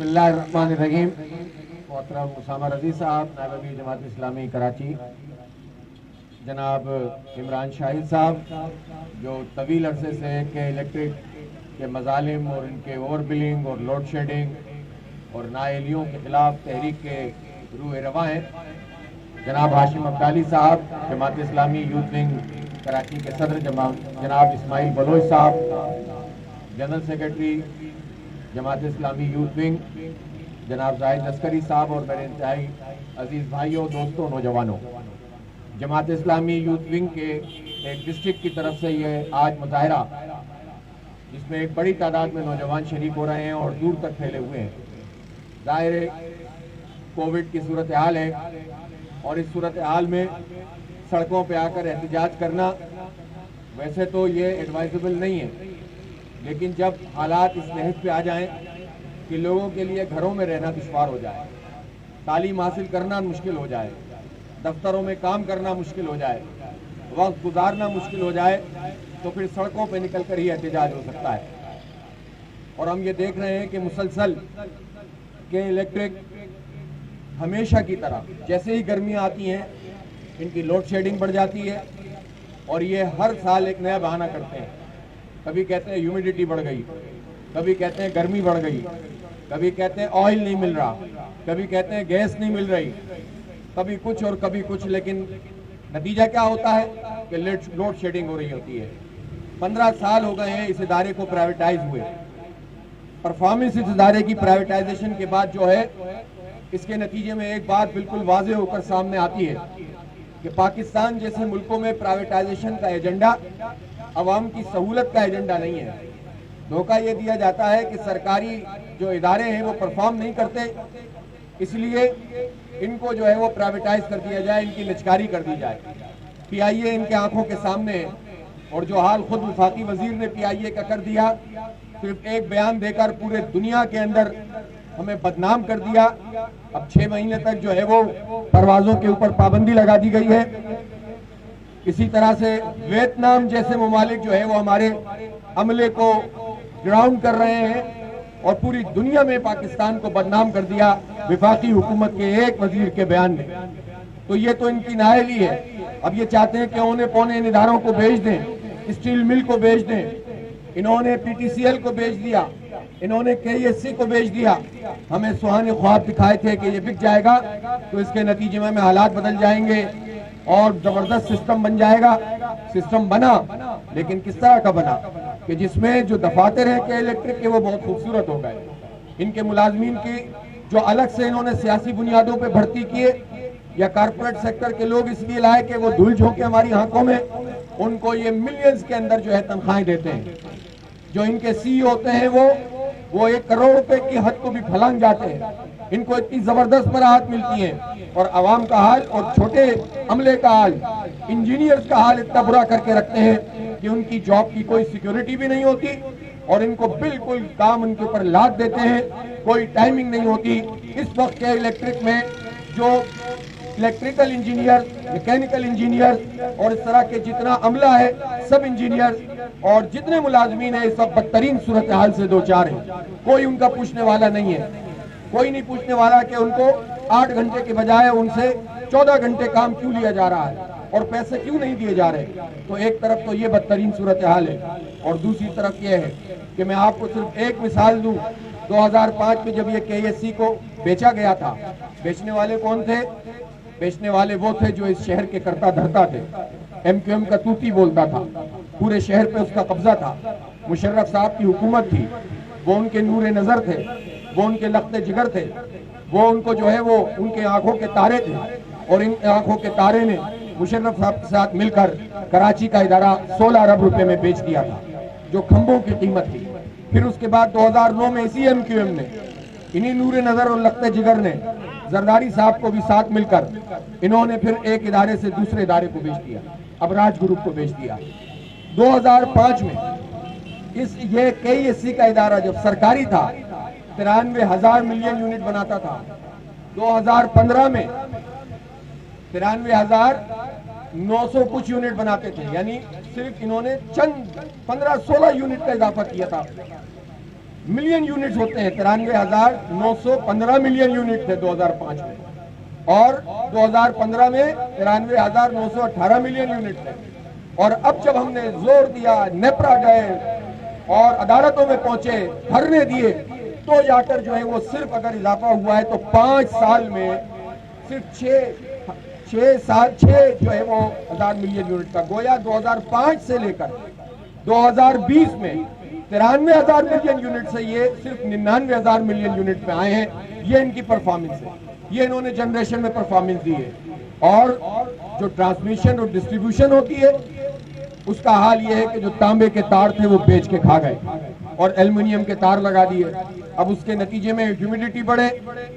बिस्मिल्लाहिर्रहमानिर्रहीम। मोहतरम उसामा रज़ी साहब, नायब अमीर जमात इस्लामी कराची, जनाब इमरान शाहिद साहब, जो तवील अरसे से के इलेक्ट्रिक के मजालिम और इनके ओवर बिलिंग और लोड शेडिंग और नाअहलियों के खिलाफ तहरीक के रूह रवा हैं, जनाब हाशिम अब्दाली साहब, जमात इस्लामी यूथ विंग कराची के सदर, जनाब इस्माइल बलोच साहब, general secretary Jamaat Islami youth wing, जनाब जाहिद अस्करी साहब, और मेरे इंतहाई अजीज़ भाइयों, दोस्तों, नौजवानों, जमात इस्लामी यूथ विंग के एक डिस्ट्रिक्ट की तरफ से ये आज मुजाहरा, जिसमें एक बड़ी तादाद में नौजवान शरीक हो रहे हैं और दूर तक फैले हुए हैं। ज़ाहिर है कोविड की सूरत हाल है और इस सूरत हाल में सड़कों पे आकर एहतजाज करना वैसे तो ये एडवाइजेबल नहीं है, लेकिन जब हालात इस नहज पे आ जाएं कि लोगों के लिए घरों में रहना दुश्वार हो जाए, तालीम हासिल करना मुश्किल हो जाए, दफ्तरों में काम करना मुश्किल हो जाए, वक्त गुजारना मुश्किल हो जाए, तो फिर सड़कों पे निकल कर ही एहतजाज हो सकता है। और हम ये देख रहे हैं कि मुसलसल के इलेक्ट्रिक हमेशा की तरह जैसे ही गर्मियाँ आती हैं इनकी लोड शेडिंग बढ़ जाती है और ये हर साल एक नया बहाना करते हैं। कभी कहते हैं ह्यूमिडिटी बढ़ गई, कभी कहते हैं गर्मी बढ़ गई, कभी कहते हैं ऑयल नहीं मिल रहा, कभी कहते हैं गैस नहीं मिल रही, कभी कुछ और कभी कुछ, लेकिन नतीजा क्या होता है कि लोड शेडिंग हो रही होती है। 15 साल हो गए हैं इस इदारे को प्राइवेटाइज हुए। परफॉर्मेंस इस इदारे की प्राइवेटाइजेशन के बाद जो है, इसके नतीजे में एक बात बिल्कुल वाज़ेह होकर सामने आती है कि पाकिस्तान जैसे मुल्कों में प्राइवेटाइजेशन का एजेंडा अवाम की सहूलत का एजेंडा नहीं है। धोखा ये दिया जाता है कि सरकारी जो इदारे हैं वो परफॉर्म नहीं करते, इसलिए इनको जो है वो प्राइवेटाइज कर दिया जाए, इनकी निचकारी कर दी जाए। पीआईए इनके आंखों के सामने है और जो हाल खुद वफाकी वजीर ने पीआईए का कर दिया, सिर्फ एक बयान देकर पूरे दुनिया के अंदर हमें बदनाम कर दिया। अब 6 महीने तक जो है वो परवाजों के ऊपर पाबंदी लगा दी गई है। इसी तरह से वियतनाम जैसे ममालिक जो है वो हमारे अमले को ग्राउंड कर रहे हैं और पूरी दुनिया में पाकिस्तान को बदनाम कर दिया वफाकी हुकूमत के एक वजीर के बयान ने। तो ये तो इनकी नाअहली है। अब ये चाहते हैं कि औने पौने इन इदारों को बेच दें, स्टील मिल को बेच दें, इन्होंने पीटीसीएल को बेच दिया, इन्होंने केएससी को बेच दिया। हमें सुहाने ख्वाब दिखाए थे कि ये बिक जाएगा तो इसके नतीजे में हालात बदल जाएंगे और जबरदस्त सिस्टम बन जाएगा। सिस्टम बना, लेकिन किस तरह का बना कि जिसमें जो दफातर हैं के इलेक्ट्रिक के वो बहुत खूबसूरत हो गए। इनके मुलाजमीन की जो अलग से इन्होंने सियासी बुनियादों पे भर्ती किए या कारपोरेट सेक्टर के लोग इसलिए लाए कि वो धूल झोंके हमारी आंखों में, उनको ये मिलियंस के अंदर जो है तनख्वाहें देते हैं। जो इनके सीईओ होते हैं वो 1 करोड़ रुपए की हद को भी फलांग जाते हैं। इनको इतनी जबरदस्त बराहत मिलती है और आवाम का हाल और छोटे अमले का हाल, इंजीनियर्स का हाल इतना बुरा करके रखते हैं कि उनकी जॉब की कोई सिक्योरिटी भी नहीं होती और इनको बिल्कुल काम उनके ऊपर लाद देते हैं, कोई टाइमिंग नहीं होती। इस वक्त के इलेक्ट्रिक में जो इलेक्ट्रिकल इंजीनियर, मैकेनिकल इंजीनियर और इस तरह के जितना अमला है, सब इंजीनियर और जितने मुलाजमीन है, सब बदतरीन सूरत हाल से 2-4 हैं। कोई उनका पूछने वाला नहीं है, कोई नहीं पूछने वाला कि उनको 8 घंटे के बजाय उनसे 14 घंटे काम क्यों लिया जा रहा है और पैसे क्यों नहीं दिए जा रहे। तो एक तरफ तो ये बदतरीन सूरत हाल है और दूसरी तरफ ये है कि मैं आपको सिर्फ एक मिसाल दूं। 2005 में जब ये केएससी को बेचा गया था, बेचने वाले कौन थे? बेचने वाले वो थे जो इस शहर के करता धरता थे। एमक्यूएम का तूती बोलता था, पूरे शहर पे उसका कब्जा था। मुशर्रफ साहब की हुकूमत थी, वो उनके नूरे नजर थे, वो उनके लख्ते जिगर थे, वो उनको जो है वो उनके आंखों के तारे थे और इन आंखों के तारे ने मुशर्रफ साहब के साथ मिलकर कराची का इदारा 16 अरब रुपए में बेच दिया था, जो खंभों की कीमत थी। फिर उसके बाद 2009 में इसी एमक्यूएम ने, इन्हीं नूरे नजर और लख्ते जिगर ने जरदारी साहब को भी साथ मिलकर इन्होंने फिर एक इदारे से दूसरे इदारे को बेच दिया, अबराज ग्रुप को बेच दिया। 2005 में ये केएससी का इदारा जब सरकारी था 93,000 मिलियन यूनिट बनाता था। 2015 में 93,900 कुछ यूनिट बनाते थे, यानी सिर्फ इन्होंने चंद 15-16 यूनिट का इजाफा किया था। मिलियन यूनिट्स होते हैं, 93,915 मिलियन यूनिट थे 2005 में, और 2015 में 93,918 मिलियन यूनिट थे। और अब जब हमने जोर दिया, नेपरा गए और अदालतों में पहुंचे, धरने दिए, तो जाकर जो है वो सिर्फ अगर इजाफा हुआ है तो 5 साल में सिर्फ 6 जो है वो 1000 मिलियन यूनिट का। गोया 2005 से लेकर 2020 में 93,000 मिलियन यूनिट से ये सिर्फ 99,000 मिलियन यूनिट में आए हैं। ये इनकी परफॉर्मेंस है, ये इन्होंने जनरेशन में परफॉर्मेंस दी है। और जो ट्रांसमिशन और डिस्ट्रीब्यूशन होती है उसका हाल ये है कि जो तांबे के तार थे वो बेच के खा गए और एल्युमिनियम के तार लगा दिए। अब उसके नतीजे में ह्यूमिडिटी बढ़े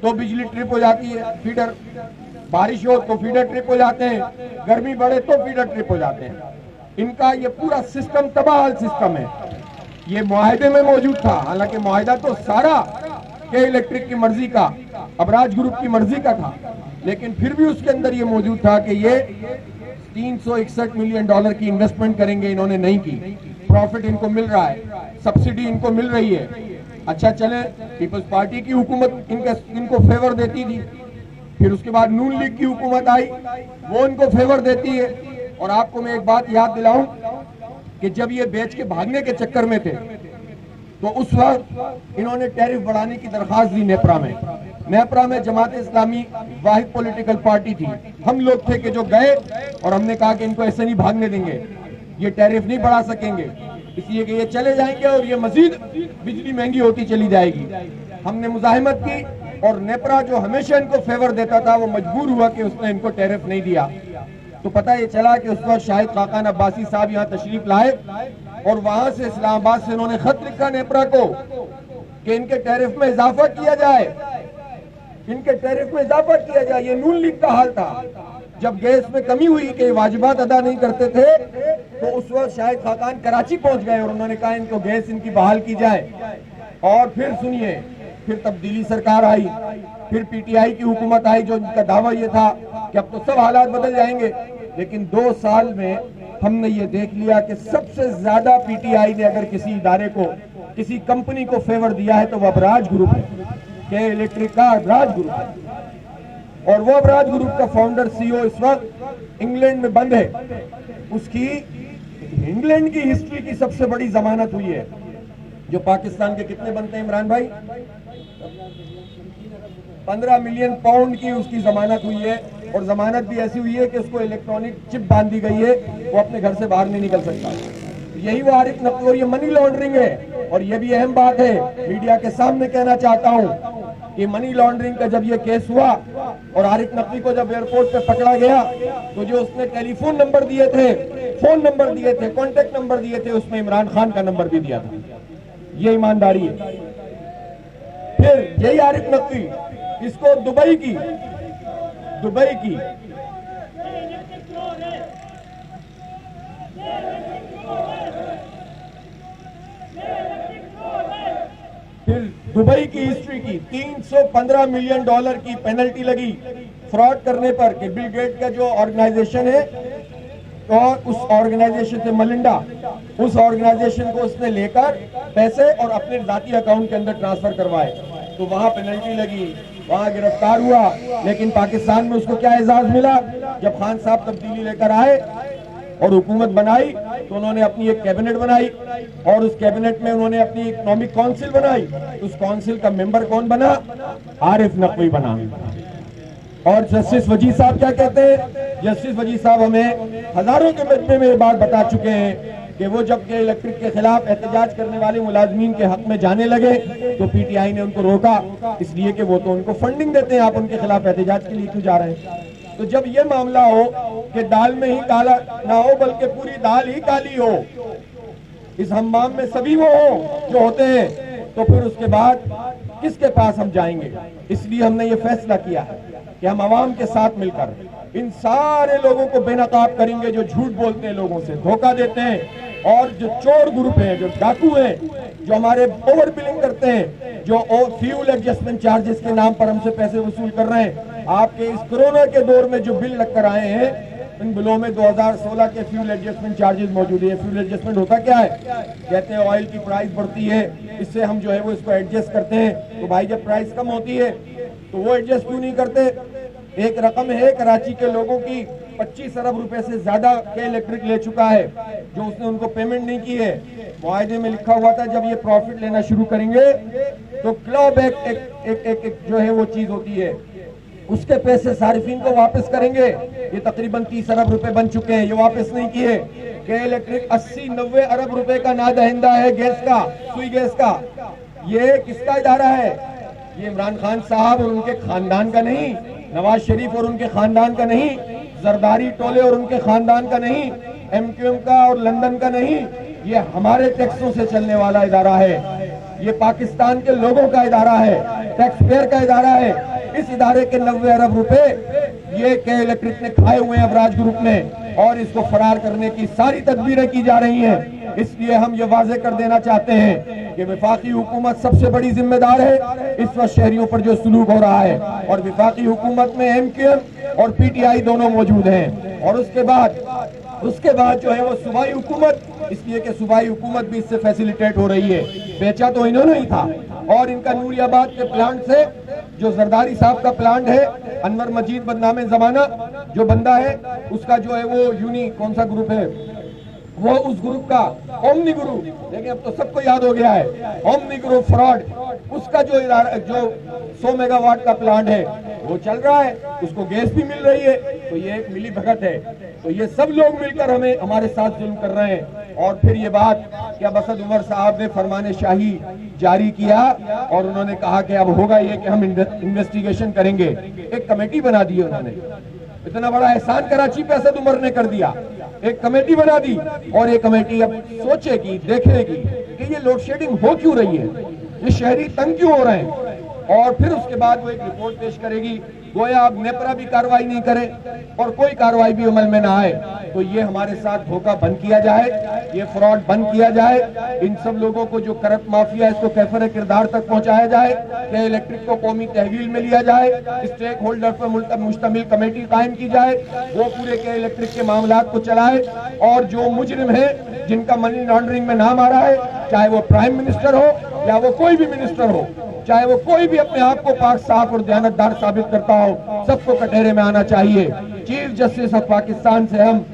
तो बिजली ट्रिप हो जाती है, फीडर, बारिश हो तो फीडर ट्रिप हो जाते हैं, गर्मी बढ़े तो फीडर ट्रिप हो जाते हैं। इनका ये पूरा सिस्टम तबाह सिस्टम है। ये मुआहदे में मौजूद था, हालांकि मुआहदा तो सारा के इलेक्ट्रिक की मर्जी का, अबराज ग्रुप की मर्जी का था, लेकिन फिर भी उसके अंदर ये मौजूद था कि ये 361 मिलियन डॉलर की इन्वेस्टमेंट करेंगे, इन्होंने नहीं की। प्रॉफिट इनको मिल रहा है, सब्सिडी इनको मिल रही है। अच्छा चले, पीपल्स पार्टी की हुकूमत इनको फेवर देती थी, फिर उसके बाद नून लीग की हुकूमत आई, वो इनको फेवर देती है। और आपको मैं एक बात याद दिलाऊं कि जब ये बेच के भागने के चक्कर में थे तो उस वक्त इन्होंने टैरिफ बढ़ाने की दरखास्त दी नेपरा में। नेपरा में जमात इस्लामी वाहिद पॉलिटिकल पार्टी थी, हम लोग थे कि जो गए और हमने कहा कि इनको ऐसे नहीं भागने देंगे, ये टैरिफ नहीं बढ़ा सकेंगे, इसलिए कि ये चले जाएंगे और ये मजीद बिजली महंगी होती चली जाएगी। हमने मुजाहिमत की और नेपरा जो हमेशा इनको फेवर देता था वो मजबूर हुआ कि उसने इनको टैरिफ नहीं दिया। तो पता ये चला कि उस वक्त शाहिद खाकान अब्बासी साहब यहाँ तशरीफ लाए और वहां से इस्लामाबाद से उन्होंने खत लिखा नेपरा को कि इनके टैरिफ में इजाफा किया जाए, इनके टैरिफ में इजाफा किया जाए। ये नून लीग का हाल था। जब गैस में कमी हुई कि वाजिबात अदा नहीं करते थे तो उस वक्त शाहिद खाकान कराची पहुंच गए और उन्होंने कहा इनको गैस इनकी बहाल की जाए। और फिर सुनिए, फिर तब्दीली सरकार आई, फिर पीटीआई की हुकूमत आई, जो इनका दावा ये था कि अब तो सब हालात बदल जाएंगे। लेकिन 2 साल में हमने ये देख लिया कि सबसे ज्यादा पीटीआई ने अगर किसी इदारे को, किसी कंपनी को फेवर दिया है तो वो अबराज ग्रुप है, के इलेक्ट्रिक का अबराज ग्रुप है। और वो अबराज ग्रुप का फाउंडर सीईओ इस वक्त इंग्लैंड में बंद है। उसकी इंग्लैंड की हिस्ट्री की सबसे बड़ी जमानत हुई है। जो पाकिस्तान के कितने बनते हैं इमरान भाई? 15 मिलियन पाउंड की उसकी जमानत हुई है। और जमानत भी ऐसी हुई है कि उसको इलेक्ट्रॉनिक चिप बांध दी गई है, वो अपने घर से बाहर नहीं निकल सकता। यही वो आरिफ नकवी, और ये मनी लॉन्ड्रिंग है। और ये भी अहम बात है, मीडिया के सामने कहना चाहता हूं कि मनी लॉन्ड्रिंग का जब ये केस हुआ और आरिफ नकवी को जब एयरपोर्ट पे पकड़ा गया तो जो उसने टेलीफोन नंबर दिए थे, फोन नंबर दिए थे, कॉन्टेक्ट नंबर दिए थे, उसमें इमरान खान का नंबर भी दिया था। ये ईमानदारी है। फिर यही आरिफ नकवी इसको दुबई की हिस्ट्री की 315 मिलियन डॉलर की पेनल्टी लगी फ्रॉड करने पर कि बिल गेट का जो ऑर्गेनाइजेशन है और उस ऑर्गेनाइजेशन से मलिंडा, उस ऑर्गेनाइजेशन को उसने लेकर पैसे और अपने जाती अकाउंट के अंदर ट्रांसफर करवाए, तो वहां पेनल्टी लगी, वहां गिरफ्तार हुआ। लेकिन पाकिस्तान में उसको क्या एजाज मिला? जब खान साहब तब्दीली लेकर आए और हुकूमत बनाई तो उन्होंने अपनी एक कैबिनेट बनाई और उस कैबिनेट में उन्होंने अपनी इकोनॉमिक काउंसिल बनाई। उस काउंसिल का मेंबर कौन बना? आरिफ नकवी बना। और जस्टिस वजी साहब क्या कहते हैं? जस्टिस वजी साहब हमें हजारों के मजमे में ये बात बता चुके हैं कि वो जब के इलेक्ट्रिक के खिलाफ एहतजाज करने वाले मुलाजमीन के हक में जाने लगे तो पीटीआई ने उनको रोका, इसलिए कि वो तो उनको फंडिंग देते हैं, आप उनके खिलाफ एहतजाज के लिए क्यों जा रहे हैं? तो जब ये मामला हो कि दाल में ही काला ना हो बल्कि पूरी दाल ही काली हो, इस हम्माम में सभी वो हो जो होते हैं, तो फिर उसके बाद किसके पास हम जाएंगे? इसलिए हमने ये फैसला किया है कि हम आवाम के साथ मिलकर इन सारे लोगों को बेनकाब करेंगे जो झूठ बोलते हैं, लोगों से धोखा देते हैं, और जो चोर ग्रुप हैं, जो डाकू हैं, जो हमारे ओवर बिलिंग करते हैं, जो फ्यूल एडजस्टमेंट चार्जेस के नाम पर हमसे पैसे वसूल कर रहे हैं। आपके इस कोरोना के दौर में जो बिल लगकर आए हैं इन बिलों में 2016 के फ्यूल एडजस्टमेंट चार्जेस मौजूद है। फ्यूल एडजस्टमेंट होता क्या है? कहते हैं ऑयल की प्राइस बढ़ती है, इससे हम जो है वो इसको एडजस्ट करते हैं। तो भाई जब प्राइस कम होती है तो वो एडजस्ट क्यों नहीं करते? एक रकम है कराची के लोगों की 25 अरब रुपए से ज्यादा के इलेक्ट्रिक ले चुका है, जो उसने उनको पेमेंट नहीं की है। मुआहदे में लिखा हुआ था जब ये प्रॉफिट लेना शुरू करेंगे तो क्लब एक जो है वो चीज होती है, उसके पैसे सारिफिन को वापस करेंगे। ये तकरीबन 30 अरब रुपए बन चुके हैं, ये वापस नहीं किए। के इलेक्ट्रिक 80-90 अरब रुपए का नादहिंदा है गैस का, सुई गैस का। ये किसका इदारा है? ये इमरान खान साहब और उनके खानदान का नहीं, नवाज शरीफ और उनके खानदान का नहीं, जरदारी टोले और उनके खानदान का नहीं, MQM का और लंदन का नहीं, ये हमारे टैक्सों से चलने वाला इदारा है। ये पाकिस्तान के लोगों का इदारा है, टैक्स पेयर का इदारा है। इस इदारे के 90 अरब रुपए ये के इलेक्ट्रिक ने खाए हुए हैं अबराज ग्रुप ने, और इसको फरार करने की सारी तदबीरें की जा रही हैं। इसलिए हम ये वाजे कर देना चाहते हैं कि वफाकी हुकूमत सबसे बड़ी जिम्मेदार है इस वक्त शहरियों पर जो सुलूक हो रहा है, और वफाकी हुकूमत में MQM और PTI दोनों मौजूद हैं। और उसके बाद जो है वो सूबाई हुकूमत, इसलिए कि सूबाई हुकूमत भी इससे फैसिलिटेट हो रही है। बेचा तो इन्होंने ही था, और इनका नूरियाबाद के प्लांट से जो जरदारी साहब का प्लांट है, अनवर मजीद बदनामे जमाना जो बंदा है, उसका जो है वो कौन सा ग्रुप है वो, उस ग्रुप का ओमनी ग्रुप, लेकिन अब तो सबको याद हो गया है, ओमनी ग्रुप फ्रॉड, उसका जो 100 मेगावाट का प्लांट है वो चल रहा है, उसको गैस भी मिल रही है। तो ये एक मिली भगत है। तो ये सब लोग मिलकर हमारे साथ जुल्म कर रहे हैं। और फिर ये बात क्या असद उमर साहब ने फरमाने शाही जारी किया, और उन्होंने कहा कि अब होगा ये कि हम इन्वेस्टिगेशन करेंगे। एक कमेटी बना दी उन्होंने, इतना बड़ा एहसान कराची पे असद उमर ने कर दिया, एक कमेटी बना दी, और ये कमेटी अब सोचेगी, देखेगी कि ये लोड शेडिंग हो क्यों रही है, ये शहरी तंग क्यों हो रहे हैं, और फिर उसके बाद वो एक रिपोर्ट पेश करेगी। गोया अब नेपरा भी कार्रवाई नहीं करे और कोई कार्रवाई भी अमल में ना आए, तो ये हमारे साथ धोखा बंद किया जाए, ये फ्रॉड बंद किया जाए। इन सब लोगों को जो करप्ट माफिया है इसको कैफर किरदार तक पहुंचाया जाए, कि इलेक्ट्रिक को कौमी तहवील में लिया जाए, स्टेक होल्डर पर मुश्तमिल कमेटी कायम की जाए, वो पूरे के इलेक्ट्रिक के मामलात को चलाए, और जो मुजरिम है जिनका मनी लॉन्ड्रिंग में नाम आ रहा है, चाहे वो प्राइम मिनिस्टर हो या वो कोई भी मिनिस्टर हो, चाहे वो कोई भी अपने आप को पाक साफ और दयानतदार साबित करता हो, सबको कटहरे में आना चाहिए। चीफ जस्टिस ऑफ पाकिस्तान से हम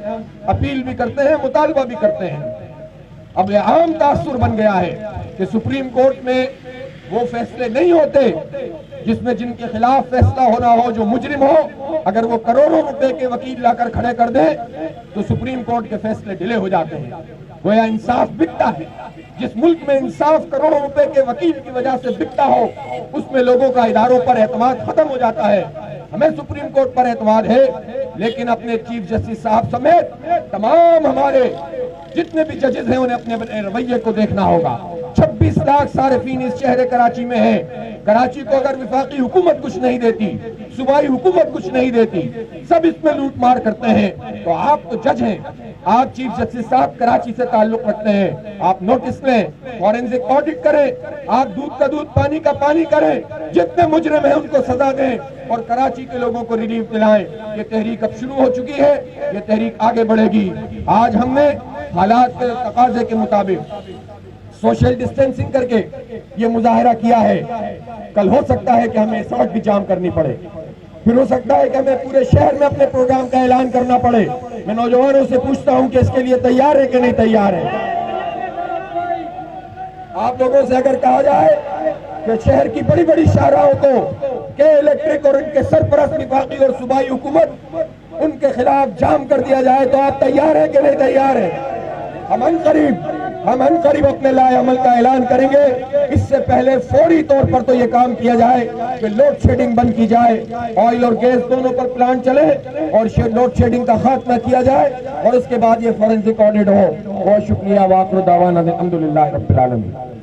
अपील भी करते हैं, मुतालबा भी करते हैं। अब यह आम तासुर बन गया है कि सुप्रीम कोर्ट में वो फैसले नहीं होते जिसमें जिनके खिलाफ फैसला होना हो, जो मुजरिम हो, अगर वो करोड़ों रुपए के वकील लाकर खड़े कर दे तो सुप्रीम कोर्ट के फैसले डिले हो जाते हैं। गोया इंसाफ बिकता है। जिस मुल्क में इंसाफ करोड़ों रुपए के वकील की वजह से बिकता हो, उसमें लोगों का इदारों पर एतमाद खत्म हो जाता है। हमें सुप्रीम कोर्ट पर एतमाद है, लेकिन अपने चीफ जस्टिस साहब समेत तमाम हमारे जितने भी जजेस हैं उन्हें अपने रवैये को देखना होगा। 26 लाख सारिफीन इस शहर कराची में है। कराची को अगर विफाकी हुकूमत कुछ नहीं देती, सूबाई हुकूमत कुछ नहीं देती, सब इसमें लूट मार करते हैं, तो आप तो जज हैं, आप चीफ जस्टिस साहब कराची से ताल्लुक रखते हैं, आप नोटिस लें, फॉरेंसिक ऑडिट करें, आप दूध का दूध पानी का पानी करें, जितने मुजरिम हैं उनको सजा दें, और कराची के लोगों को रिलीफ दिलाएं। ये तहरीक अब शुरू हो चुकी है, ये तहरीक आगे बढ़ेगी। आज हमने हालात के तकाजे के मुताबिक सोशल डिस्टेंसिंग करके ये मुजाहरा किया है। कल हो सकता है कि हमें सड़क भी जाम करनी पड़े, फिर हो सकता है कि हमें पूरे शहर में अपने प्रोग्राम का ऐलान करना पड़े। मैं नौजवानों से पूछता हूं कि इसके लिए तैयार है कि नहीं तैयार है? आप लोगों से अगर कहा जाए कि शहर की बड़ी बड़ी शाहराहों को के इलेक्ट्रिक और उनके सरपरस्त विफाकी और सूबाई हुकूमत उनके खिलाफ जाम कर दिया जाए, तो आप तैयार है कि नहीं तैयार है? हम अनकरीब अपने लाए अमल का ऐलान करेंगे। इससे पहले फौरी तौर पर तो ये काम किया जाए कि लोड शेडिंग बंद की जाए, ऑयल और गैस दोनों पर प्लांट चले और लोड शेडिंग का खात्मा किया जाए, और उसके बाद ये फॉरेंसिक ऑडिट हो। बहुत शुक्रिया। वाक़िर दावाना अल्हम्दुलिल्लाह रब्बिल आलमीन।